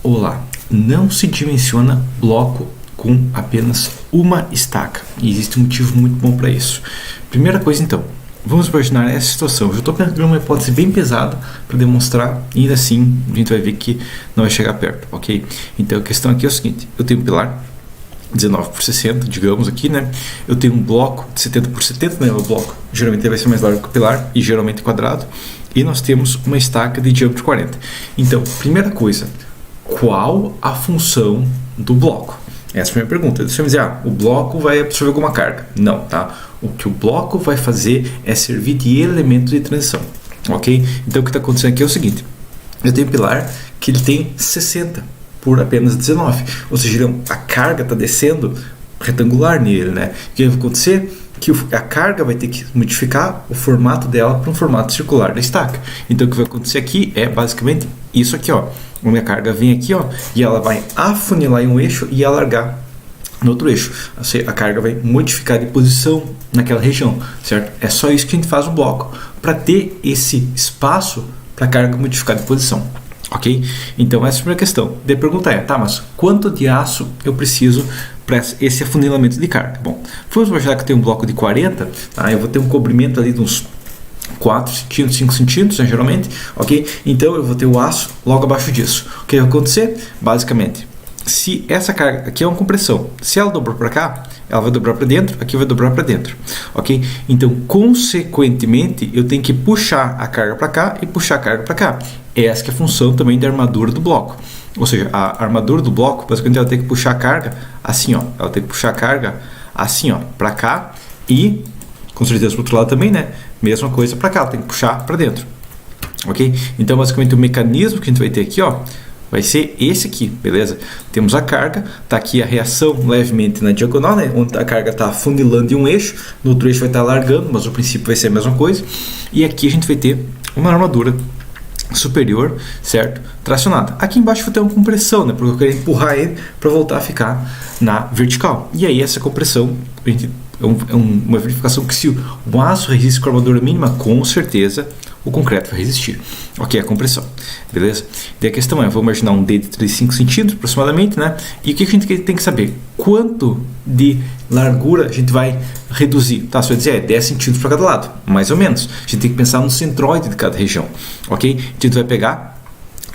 Olá, não se dimensiona bloco com apenas uma estaca e existe um motivo muito bom para isso. Primeira coisa então, vamos imaginar essa situação. Eu estou pegando uma hipótese bem pesada para demonstrar e ainda assim a gente vai ver que não vai chegar perto, ok? Então a questão aqui é o seguinte, eu tenho um pilar 19 por 60, digamos aqui, né? Eu tenho um bloco de 70 por 70, né? O bloco geralmente vai ser mais largo que o pilar e geralmente quadrado. E nós temos uma estaca de diâmetro 40. Então, primeira coisa, qual a função do bloco? Essa é a primeira pergunta. Você vai dizer, o bloco vai absorver alguma carga. Não, tá? O que o bloco vai fazer é servir de elemento de transição, ok? Então, o que está acontecendo aqui é o seguinte. Eu tenho um pilar que ele tem 60 por apenas 19. Ou seja, a carga está descendo retangular nele, né? O que vai acontecer? Que a carga vai ter que modificar o formato dela para um formato circular da estaca. Então o que vai acontecer aqui é basicamente isso aqui, ó. A minha carga vem aqui, ó, e ela vai afunilar em um eixo e alargar no outro eixo. A carga vai modificar de posição naquela região, certo? É só isso que a gente faz no bloco, para ter esse espaço para a carga modificar de posição. Ok? Então essa é a primeira questão. Daí a pergunta é, mas quanto de aço eu preciso para esse afunilamento de carga? Bom, vamos imaginar que eu tenho um bloco de 40, tá? Eu vou ter um cobrimento ali de uns 4 centímetros, 5 centímetros, né, geralmente, ok? Então eu vou ter o aço logo abaixo disso. O que vai acontecer? Basicamente, se essa carga aqui é uma compressão, se ela dobrou para cá, ela vai dobrar para dentro, aqui vai dobrar para dentro, ok? Então, consequentemente, eu tenho que puxar a carga para cá e puxar a carga para cá. Essa que é a função também da armadura do bloco. Ou seja, a armadura do bloco, basicamente, ela tem que puxar a carga assim, ó. Ela tem que puxar a carga assim, ó, para cá e, com certeza, para o outro lado também, né? Mesma coisa para cá, ela tem que puxar para dentro, ok? Então, basicamente, o mecanismo que a gente vai ter aqui, ó, vai ser esse aqui, beleza? Temos a carga, tá aqui a reação levemente na diagonal, né? Onde a carga está funilando em um eixo, no outro eixo vai estar largando, mas o princípio vai ser a mesma coisa. E aqui a gente vai ter uma armadura superior, certo? Tracionada. Aqui embaixo vai ter uma compressão, né? Porque eu quero empurrar ele para voltar a ficar na vertical. E aí essa compressão, a gente, uma verificação que se o aço resiste com a armadura mínima, com certeza o concreto vai resistir. Ok, a compressão. Beleza? Daí a questão é, vou imaginar um D de 35 centímetros aproximadamente, né? E o que a gente tem que saber? Quanto de largura a gente vai reduzir? Tá, você vai dizer, 10 centímetros para cada lado, mais ou menos. A gente tem que pensar no centroide de cada região. Ok? Então a gente vai pegar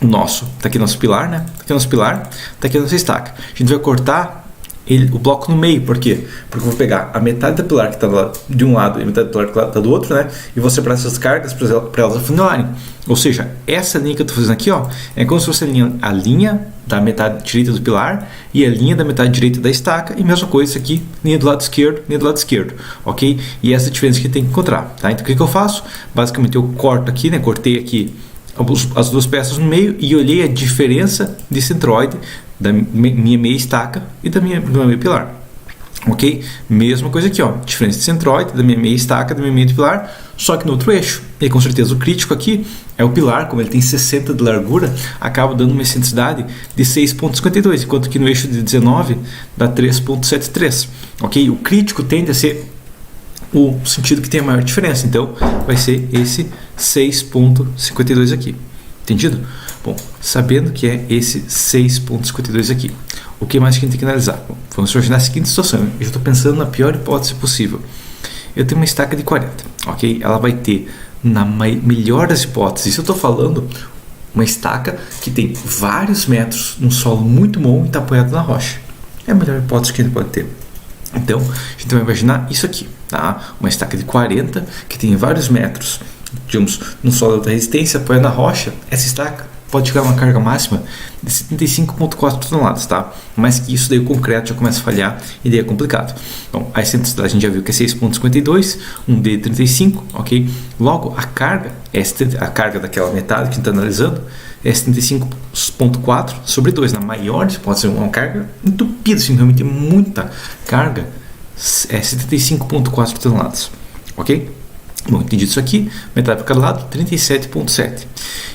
o nosso, tá aqui nosso pilar, né? Tá aqui nosso pilar, tá aqui a nossa estaca. A gente vai cortar o bloco no meio, por quê? Porque eu vou pegar a metade da pilar que está de um lado e a metade da pilar que está do outro, né? E vou separar essas cargas para elas afunilarem. Ou seja, essa linha que eu estou fazendo aqui, ó, é como se fosse a linha da metade direita do pilar e a linha da metade direita da estaca, e mesma coisa isso aqui, linha do lado esquerdo, linha do lado esquerdo, ok? E essa é a diferença que tem que encontrar, tá? Então o que eu faço? Basicamente eu corto aqui, né? Cortei aqui as duas peças no meio e olhei a diferença de centroide da minha meia estaca e do meu meio pilar, ok? Mesma coisa aqui, ó, diferença de centroide da minha meia estaca, do meu meio pilar, só que no outro eixo. E com certeza o crítico aqui é o pilar, como ele tem 60 de largura, acaba dando uma excentricidade de 6,52, enquanto que no eixo de 19 dá 3,73, ok? O crítico tende a ser o sentido que tem a maior diferença, então vai ser esse 6,52 aqui, entendido? Bom, sabendo que é esse 6,52 aqui, o que mais que a gente tem que analisar? Bom, vamos imaginar a seguinte situação, eu já estou pensando na pior hipótese possível. Eu tenho uma estaca de 40, ok? Ela vai ter, na melhor das hipóteses, eu estou falando uma estaca que tem vários metros, num solo muito bom e está apoiado na rocha. É a melhor hipótese que a gente pode ter. Então, a gente vai imaginar isso aqui, tá? Uma estaca de 40, que tem vários metros, digamos, num solo de alta resistência, apoiado na rocha. Essa estaca pode chegar a uma carga máxima de 75,4 toneladas, tá? Mas que isso daí o concreto já começa a falhar e daí é complicado. Então, a excentricidade a gente já viu que é 6,52, um D 35, ok? Logo, a carga daquela metade que a gente está analisando é 75,4 sobre 2. Na maior, pode ser uma carga entupida, assim, realmente muita carga, é 75,4 toneladas, ok? Bom, entendido isso aqui, metade para cada lado, 37,7.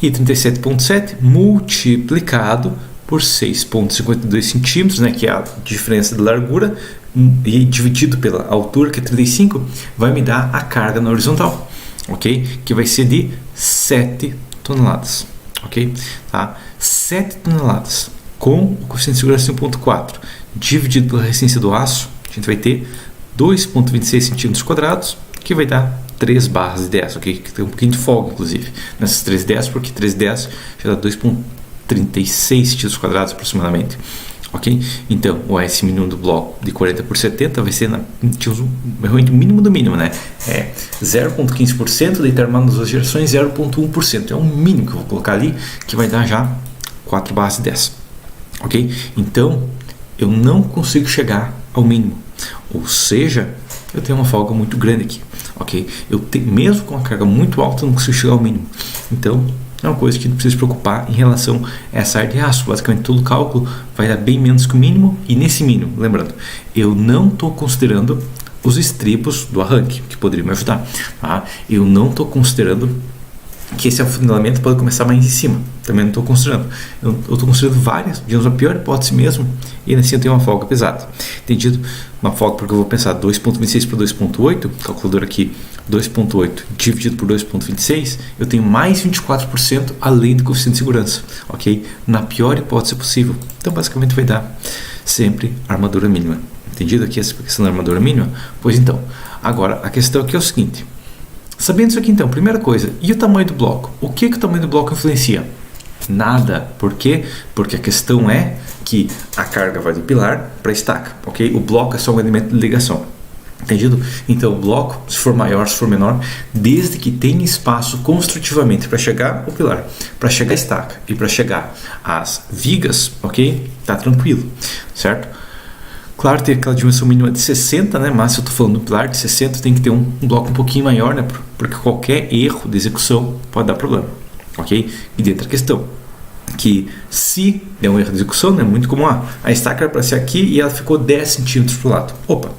E 37,7 multiplicado por 6,52 centímetros, né, que é a diferença de largura, e dividido pela altura, que é 35, vai me dar a carga na horizontal, ok? Que vai ser de 7 toneladas, ok? Tá? 7 toneladas com o coeficiente de segurança de 1.4 dividido pela resistência do aço, a gente vai ter 2,26 centímetros quadrados, que vai dar 3 barras de 10, ok? Que tem um pouquinho de folga, inclusive, nessas 3,10, porque 3,10 já dá 2,36 centímetros quadrados aproximadamente. Ok? Então, o AS mínimo do bloco de 40 por 70 vai ser realmente o mínimo do mínimo, né? É 0,15%, daí tá armado nas duas gerações, 0,1%. É o mínimo que eu vou colocar ali, que vai dar já 4 barras de 10. Ok? Então, eu não consigo chegar ao mínimo. Ou seja, eu tenho uma folga muito grande aqui. Ok? Mesmo com uma carga muito alta, eu não consigo chegar ao mínimo. Então, é uma coisa que não precisa se preocupar em relação a essa área de aço. Basicamente, todo o cálculo vai dar bem menos que o mínimo. E nesse mínimo, lembrando, eu não estou considerando os estribos do arranque, que poderiam me ajudar. Tá? Eu não estou considerando que esse afunilamento pode começar mais em cima. Também não estou considerando. Eu estou considerando várias, digamos, a pior hipótese mesmo, e assim eu tenho uma folga pesada. Entendido? Uma folga porque eu vou pensar 2,26 por 2,8, calculador aqui, 2,8 dividido por 2,26, eu tenho mais 24% além do coeficiente de segurança, ok? Na pior hipótese possível. Então, basicamente, vai dar sempre armadura mínima. Entendido aqui essa questão da armadura mínima? Pois então, agora a questão aqui é o seguinte. Sabendo isso aqui então, primeira coisa, e o tamanho do bloco? O que o tamanho do bloco influencia? Nada. Por quê? Porque a questão é que a carga vai do pilar para a estaca, ok? O bloco é só um elemento de ligação. Entendido? Então o bloco, se for maior, se for menor, desde que tenha espaço construtivamente para chegar ao pilar, para chegar à estaca e para chegar às vigas, ok? Tá tranquilo, certo? Claro, tem aquela dimensão mínima de 60, né? Mas se eu estou falando do pilar de 60, tem que ter um bloco um pouquinho maior, né? Porque qualquer erro de execução pode dar problema, ok? E dentro da questão, que se der um erro de execução, é muito comum, a estaca era para ser aqui e ela ficou 10 centímetros para o lado. Opa,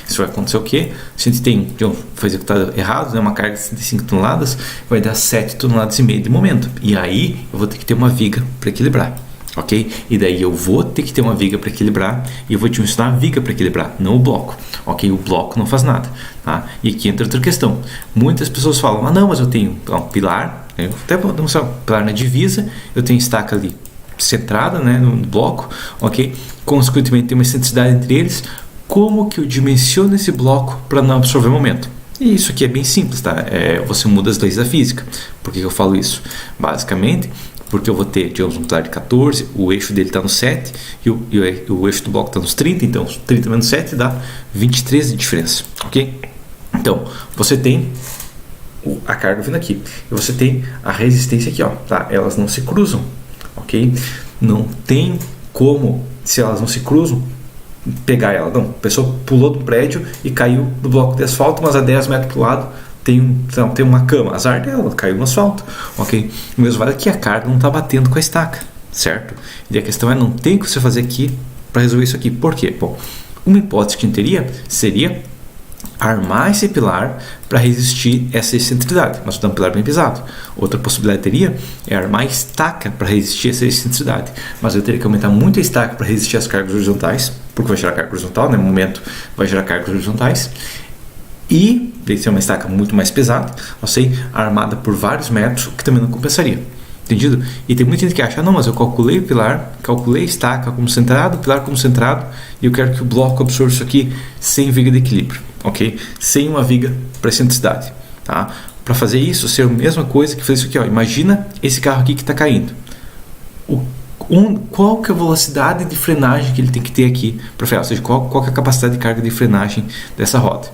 isso vai acontecer o quê? Se a gente tem, foi executado errado, né, uma carga de 65 toneladas, vai dar 7 toneladas e meia de momento. E aí eu vou ter que ter uma viga para equilibrar. Ok? E daí eu vou ter que ter uma viga para equilibrar e eu vou te ensinar a viga para equilibrar, não o bloco. Ok? O bloco não faz nada. Tá? E aqui entra outra questão. Muitas pessoas falam, não, mas eu tenho um pilar, eu até vou demonstrar um pilar na divisa, eu tenho estaca ali centrada, né, no bloco, ok? Consequentemente tem uma excentricidade entre eles. Como que eu dimensiono esse bloco para não absorver momento? E isso aqui é bem simples, tá? Você muda as leis da física. Por que eu falo isso? Basicamente, porque eu vou ter, digamos, um pilar de 14, o eixo dele está no 7 e o eixo do bloco está nos 30, então 30 menos 7 dá 23 de diferença, ok? Então, você tem a carga vindo aqui e você tem a resistência aqui, ó, tá? Elas não se cruzam, ok? Não tem como, se elas não se cruzam, pegar ela. Não, a pessoa pulou do prédio e caiu do bloco de asfalto, mas a 10 metros para o lado tem uma cama, azar dela, caiu no asfalto, ok? O mesmo vale que a carga não está batendo com a estaca, certo? E a questão é, não tem o que você fazer aqui para resolver isso aqui. Por quê? Bom, uma hipótese que a gente teria seria armar esse pilar para resistir essa excentricidade, mas dá um pilar bem pesado. Outra possibilidade teria é armar a estaca para resistir essa excentricidade, mas eu teria que aumentar muito a estaca para resistir às cargas horizontais, porque vai gerar carga horizontal, né? No momento vai gerar cargas horizontais. E deve ser uma estaca muito mais pesada, armada por vários metros, que também não compensaria. Entendido? E tem muita gente que acha, não, mas eu calculei o pilar, calculei a estaca como centrado, o pilar como centrado, e eu quero que o bloco absorva isso aqui sem viga de equilíbrio, ok? Sem uma viga para excentricidade, tá? Para fazer isso, ser a mesma coisa que fazer isso aqui, ó. Imagina esse carro aqui que está caindo. Qual que é a velocidade de frenagem que ele tem que ter aqui para frear? Ou seja, qual que é a capacidade de carga de frenagem dessa roda?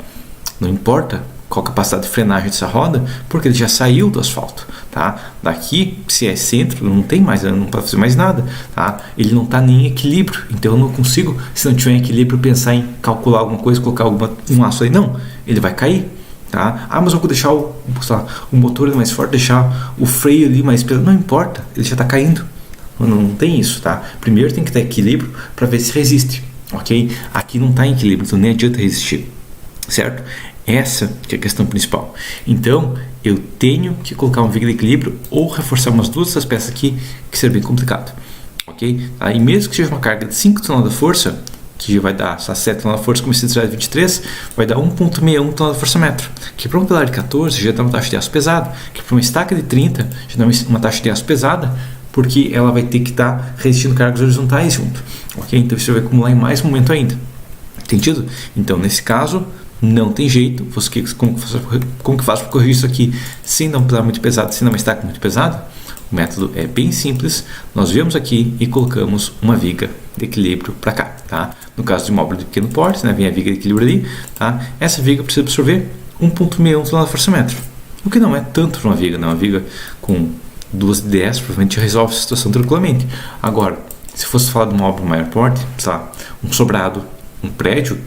Não importa qual a capacidade de frenagem dessa roda, porque ele já saiu do asfalto, tá? Daqui, se é centro, não tem mais, não pode fazer mais nada, tá? Ele não está nem em equilíbrio, então eu não consigo, se não tiver em equilíbrio, pensar em calcular alguma coisa, colocar um aço aí, não, ele vai cair, tá? Mas eu vou deixar o motor mais forte, deixar o freio ali mais pesado, não importa, ele já está caindo, não tem isso, tá? Primeiro tem que ter equilíbrio para ver se resiste, ok? Aqui não está em equilíbrio, então nem adianta resistir. Certo? Essa que é a questão principal. Então, eu tenho que colocar um viga de equilíbrio ou reforçar umas duas dessas peças aqui, que seria bem complicado. Ok? Aí, mesmo que seja uma carga de 5 toneladas de força, que já vai dar 7 toneladas de força com excentricidade de 23, vai dar 1,61 toneladas de força metro, que para um pilar de 14 já dá uma taxa de aço pesada, que para uma estaca de 30 já dá uma taxa de aço pesada, porque ela vai ter que estar resistindo cargas horizontais junto, ok? Então isso vai acumular em mais momento ainda. Entendido? Então, nesse caso, não tem jeito. Como que faz para corrigir isso aqui sem dar um pilar muito pesado, sem dar uma estaca muito pesada? O método é bem simples. Nós viemos aqui e colocamos uma viga de equilíbrio para cá, tá? No caso de móvel de pequeno porte, né, vem a viga de equilíbrio ali, tá? Essa viga precisa absorver 1,61 tonelada-força-metro, o que não é tanto para uma viga, né? Uma viga com 2 de 10 provavelmente resolve a situação tranquilamente. Agora, se fosse falar de um móvel maior porte, tá? Um sobrado, um prédio,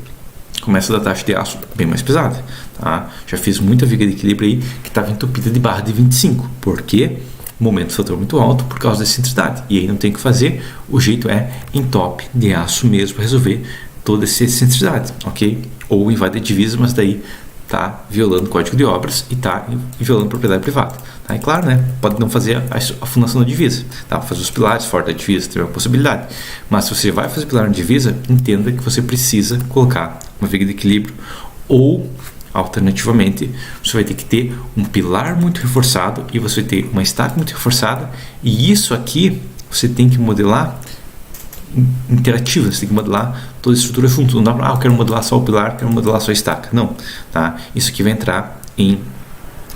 começa da taxa de aço bem mais pesada, tá? Já fiz muita viga de equilíbrio aí que estava entupida de barra de 25, porque momento fator muito alto por causa da excentricidade, e aí não tem o que fazer, o jeito é entope de aço mesmo para resolver toda essa excentricidade, ok? Ou invade a divisa, mas daí tá violando o código de obras e tá violando propriedade privada, tá? E claro, né, pode não fazer a fundação da divisa, tá? Fazer os pilares fora da divisa, tem uma possibilidade, mas se você vai fazer pilar na divisa, entenda que você precisa colocar uma viga de equilíbrio, ou alternativamente, você vai ter que ter um pilar muito reforçado e você vai ter uma estaca muito reforçada, e isso aqui você tem que modelar interativa, você tem que modelar toda a estrutura junto. Não dá para, eu quero modelar só o pilar, quero modelar só a estaca. Não, tá? Isso aqui vai entrar em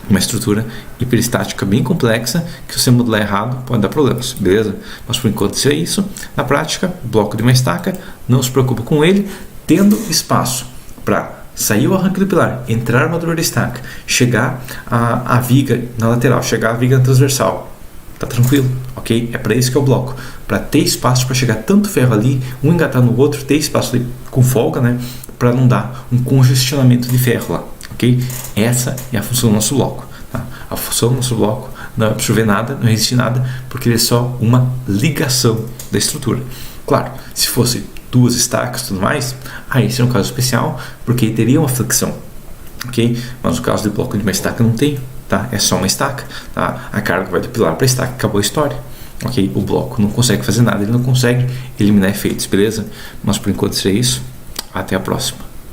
uma estrutura hiperestática bem complexa, que se você modelar errado pode dar problemas, beleza? Mas por enquanto isso é isso. Na prática, bloco de uma estaca, não se preocupa com ele, tendo espaço para sair o arranque do pilar, entrar a armadura da estaca, chegar a viga na lateral, chegar a viga na transversal, tá tranquilo, ok? É para isso que é o bloco, para ter espaço para chegar tanto ferro ali, um engatar no outro, ter espaço ali com folga, né? Para não dar um congestionamento de ferro lá, ok? Essa é a função do nosso bloco, tá? A função do nosso bloco não é absorver nada, não resistir nada, porque ele é só uma ligação da estrutura. Claro, se fosse 2 estacas e tudo mais, aí esse é um caso especial, porque teria uma flexão, ok? Mas no caso do bloco de uma estaca não tem, tá? É só uma estaca, tá? A carga vai do pilar para a estaca, acabou a história, ok? O bloco não consegue fazer nada, ele não consegue eliminar efeitos, beleza? Mas por enquanto isso é isso, até a próxima.